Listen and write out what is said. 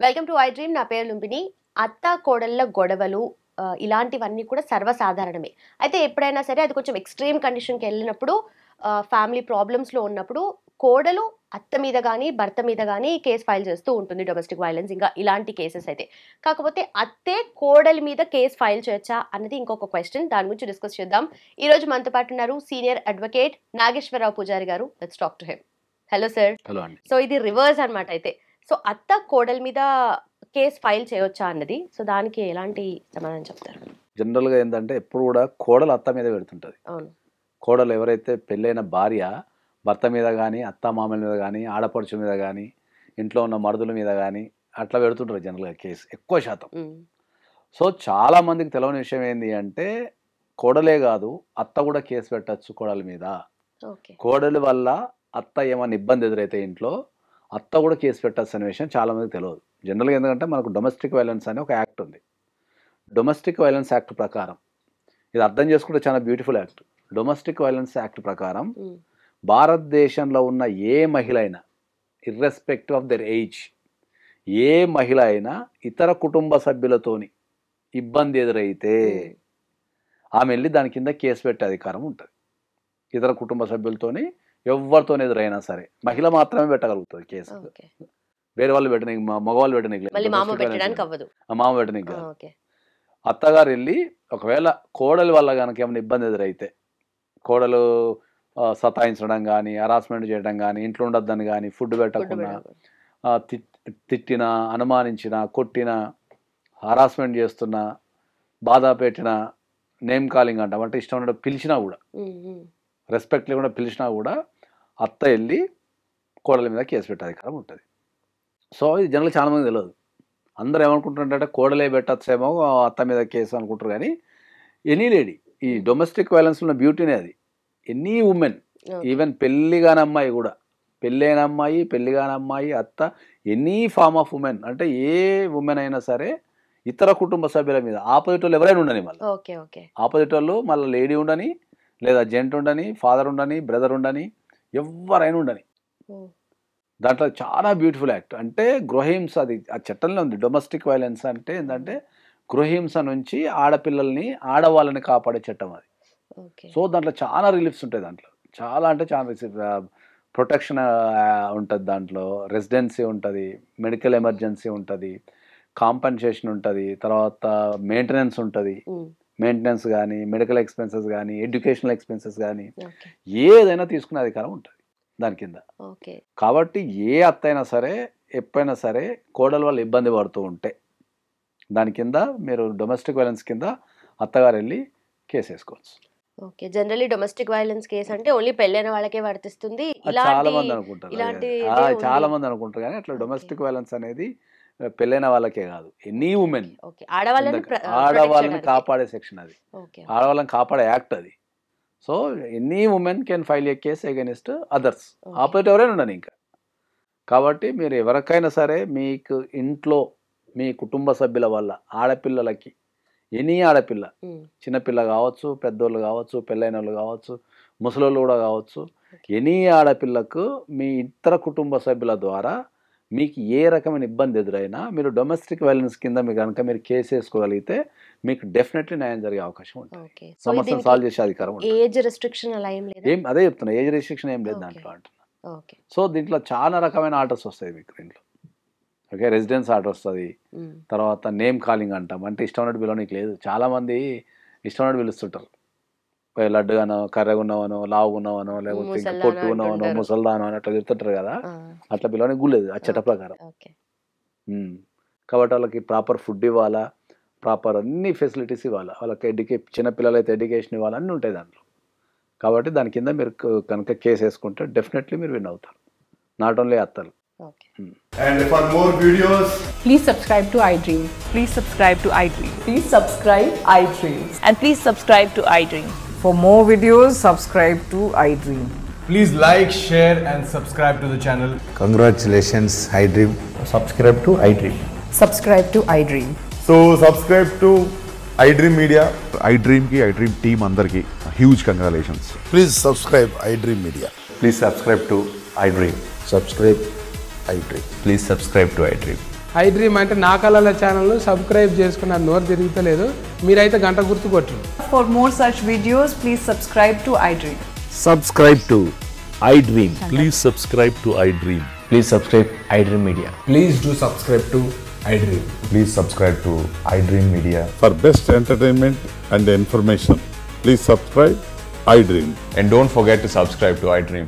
Welcome to I dream. నా పేరు లుంబిని. అత్త కోడళ్ళ గొడవలు ఇలాంటివన్నీ కూడా సర్వసాధారణమే. అయితే ఎప్పుడైనా సరే అది కొంచెం ఎక్స్ట్రీమ్ కండిషన్కి వెళ్ళినప్పుడు, ఫ్యామిలీ ప్రాబ్లమ్స్లో ఉన్నప్పుడు కోడలు అత్త మీద కానీ భర్త మీద కానీ కేసు ఫైల్ చేస్తూ ఉంటుంది, డొమెస్టిక్ వైలెన్స్ ఇంకా ఇలాంటి కేసెస్ అయితే. కాకపోతే అత్తే కోడలి మీద కేసు ఫైల్ చేయొచ్చా అన్నది ఇంకొక క్వశ్చన్. దాని గురించి డిస్కస్ చేద్దాం. ఈరోజు మనతో పాటు ఉన్నారు సీనియర్ అడ్వకేట్ నాగేశ్వరరావు పూజారి గారు. Let's talk to him. Hello sir. Hello అండి. సో ఇది రివర్స్ అనమాట. అయితే సో అత్త కోడలి మీద కేసు ఫైల్ చేయొచ్చా అన్నది, సో దానికి ఎలాంటి సమాధానం చెప్తారు? జనరల్గా ఏంటంటే ఎప్పుడు కూడా కోడలు అత్త మీద పెడుతుంటుంది. అవును. కోడలు ఎవరైతే పెళ్ళైన భార్య భర్త మీద కానీ అత్త మామల మీద కానీ ఆడపడుచు మీద కానీ ఇంట్లో ఉన్న మరుదుల మీద కానీ అట్లా పెడుతుంటారు జనరల్గా కేసు ఎక్కువ శాతం. సో చాలా మందికి తెలియని విషయం ఏంటి అంటే కోడలే కాదు అత్త కూడా కేసు పెట్టచ్చు కోడల మీద. కోడలి వల్ల అత్త ఏమైనా ఇబ్బంది ఎదురైతే ఇంట్లో అత్త కూడా కేసు పెట్టచ్చు అనే విషయం చాలామందికి తెలియదు. జనరల్గా ఎందుకంటే మనకు డొమెస్టిక్ వైలెన్స్ అనే ఒక యాక్ట్ ఉంది. డొమెస్టిక్ వైలెన్స్ యాక్ట్ ప్రకారం ఇది అర్థం చేసుకుంటే చాలా beautiful act. Domestic violence act ప్రకారం భారతదేశంలో ఉన్న ఏ మహిళ అయినా ఇర్రెస్పెక్టివ్ ఆఫ్ దర్ ఏజ్, ఏ మహిళ అయినా ఇతర కుటుంబ సభ్యులతోని ఇబ్బంది ఎదురైతే ఆమె వెళ్ళి దాని కింద కేసు పెట్టే అధికారం ఉంటుంది. ఇతర కుటుంబ సభ్యులతోని ఎవరితో ఎదురైనా సరే మహిళ మాత్రమే పెట్టగలుగుతుంది కేసు. వేరే వాళ్ళు పెట్టడానికి, మగవాళ్ళు పెట్టడానికి, మామ పెట్టడానికి కాదు. అత్తగారు వెళ్ళి ఒకవేళ కోడలి వల్ల కనుక ఏమైనా ఇబ్బంది ఎదురైతే, కోడలు సతాయించడం కానీ హరాస్మెంట్ చేయడం కానీ ఇంట్లో ఉండొద్దని కానీ ఫుడ్ పెట్టకుండా తిట్టినా అనుమానించినా కొట్టినా హరాస్మెంట్ చేస్తున్నా బాధ పెట్టినా నేమ్ కాలింగ్ అంటాం అంటే ఇష్టం ఉన్నట్టు పిలిచినా కూడా రెస్పెక్ట్ లేకుండా పిలిచినా కూడా అత్త వెళ్ళి కోడల మీద కేసు పెట్టే అధికారం ఉంటుంది. సో ఇది జనరల్ చాలామంది తెలియదు. అందరూ ఏమనుకుంటున్నారంటే కోడలే పెట్టచ్చేమో అత్త మీద కేసు అనుకుంటారు. కానీ ఎనీ లేడీ, ఈ డొమెస్టిక్ వైలెన్స్ ఉన్న బ్యూటీనే అది. ఎనీ ఉమెన్, ఈవెన్ పెళ్లి కాని అమ్మాయి కూడా, పెళ్ళైన అమ్మాయి పెళ్లి కాని అమ్మాయి అత్త, ఎనీ ఫార్మ్ ఆఫ్ ఉమెన్ అంటే ఏ ఉమెన్ అయినా సరే ఇతర కుటుంబ సభ్యుల మీద ఆపోజిట్ వాళ్ళు ఎవరైనా ఉండని, మళ్ళీ ఆపోజిట్ వాళ్ళు మళ్ళీ లేడీ ఉండని లేదా జెంట్ ఉండని ఫాదర్ ఉండని బ్రదర్ ఉండని ఎవరైనా ఉండని, దాంట్లో చాలా బ్యూటిఫుల్ యాక్ట్. అంటే గృహహింస, అది ఆ చట్టంలో ఉంది. డొమెస్టిక్ వైలెన్స్ అంటే ఏంటంటే గృహహింస నుంచి ఆడపిల్లల్ని ఆడవాళ్ళని కాపాడే చట్టం అది. సో దాంట్లో చాలా రిలీఫ్స్ ఉంటాయి. దాంట్లో చాలా అంటే చాలా ప్రొటెక్షన్ ఉంటుంది, దాంట్లో రెసిడెన్సీ ఉంటుంది, మెడికల్ ఎమర్జెన్సీ ఉంటుంది, కాంపన్సేషన్ ఉంటుంది, తర్వాత మెయింటెనెన్స్ ఉంటుంది. మెయింటెనెన్స్ కానీ మెడికల్ ఎక్స్పెన్సెస్ కానీ ఎడ్యుకేషనల్ ఎక్స్పెన్సెస్ కానీ ఏదైనా తీసుకునే అధికారం ఉంటుంది దాని కింద. కాబట్టి ఏ అత్త అయినా సరే ఎప్పుడైనా సరే కోడల వల్ల ఇబ్బంది పడుతూ ఉంటే దాని కింద మీరు డొమెస్టిక్ వైలెన్స్ కింద అత్తగారు వెళ్ళి కేసు వేసుకోవచ్చు. Okay. Generally domestic violence case అంటే ఓన్లీ పెళ్ళైన వాళ్ళకే వర్తిస్తుంది చాలా మంది అనుకుంటారు. చాలా మంది అనుకుంటారు కానీ అట్లా డొమెస్టిక్ వైలెన్స్ అనేది పెళ్ళైన వాళ్ళకే కాదు, ఎనీ ఉమెన్, ఆడవాళ్ళని కాపాడే సెక్షన్ అది, ఆడవాళ్ళని కాపాడే యాక్ట్ అది. So any women can file A case against others, opposite ఎవరైనా ఉండని ఇంకా. కాబట్టి మీరు ఎవరికైనా సరే మీకు ఇంట్లో మీ కుటుంబ సభ్యుల వల్ల ఆడపిల్లలకి, ఎనీ ఆడపిల్ల, చిన్నపిల్ల కావచ్చు, పెద్దోళ్ళు కావచ్చు, పెళ్ళైన వాళ్ళు కావచ్చు, ముసలోళ్ళు కూడా కావచ్చు, ఎనీ ఆడపిల్లకు మీ ఇతర కుటుంబ సభ్యుల ద్వారా మీకు ఏ రకమైన ఇబ్బంది ఎదురైనా మీరు డొమెస్టిక్ వైలెన్స్ కింద మీకు కనుక మీరు కేసు వేసుకోగలిగితే మీకు డెఫినెట్లీ న్యాయం జరిగే అవకాశం ఉంటుంది. సమస్యను సాల్వ్ చేసే అధికారం ఉంటుంది. అదే చెప్తున్నా, ఏజ్ రెస్ట్రిక్షన్ ఏం లేదు దాంట్లో అంటున్నా. సో దీంట్లో చాలా రకమైన ఆర్డర్స్ వస్తాయి మీకు దీంట్లో. ఓకే, రెసిడెన్స్ ఆర్డర్ వస్తుంది, తర్వాత నేమ్ కాలింగ్ అంటాం, అంటే ఇష్టం ఉన్నట్టు పిలవడానికి లేదు. చాలామంది ఇష్టం ఉన్నట్టు పిలుస్తుంటారు, లడ్డుగానో కర్రగున్నావనో లావుగున్నావనో లేకపోతే ఇంకా పొట్టుకున్నావనో ముసల్దానో అని అట్లా చెప్తుంటారు కదా. అట్లా పిలవడానికి గులేదు ఆ చట్ట ప్రకారం. కాబట్టి వాళ్ళకి ప్రాపర్ ఫుడ్ ఇవ్వాలా, ప్రాపర్ అన్ని ఫెసిలిటీస్ ఇవ్వాలా, వాళ్ళకి చిన్నపిల్లలు అయితే ఎడ్యుకేషన్ ఇవ్వాలి, అన్నీ ఉంటాయి దాంట్లో. కాబట్టి దాని కింద మీరు కనుక కేసు వేసుకుంటే డెఫినెట్లీ మీరు విన్ అవుతారు, నాట్ ఓన్లీ అత్తలు. And for more videos, please subscribe to iDream. Please subscribe to iDream. Please subscribe iDream. And please subscribe to iDream. For more videos, subscribe to iDream. please like, share and subscribe to the channel. Congratulations, iDream. Subscribe to iDream. Subscribe to iDream. So subscribe to iDream Media. iDream team అందరికి huge congratulations. Please subscribe iDream Media. Please subscribe to iDream. Subscribe iDream. Please subscribe to iDream. iDream అంటే నా కళల ఛానల్ను subscribe చేసుకున్న నోరు తిరుగుతలేదు, మీరైతే గంట గుర్తు కొట్టండి. For more such videos, please subscribe to iDream. Subscribe to iDream. Please subscribe to iDream. Please subscribe iDream Media. Please do subscribe to iDream. Please subscribe to iDream Media. For best entertainment and information, please subscribe iDream. And don't forget to subscribe to iDream.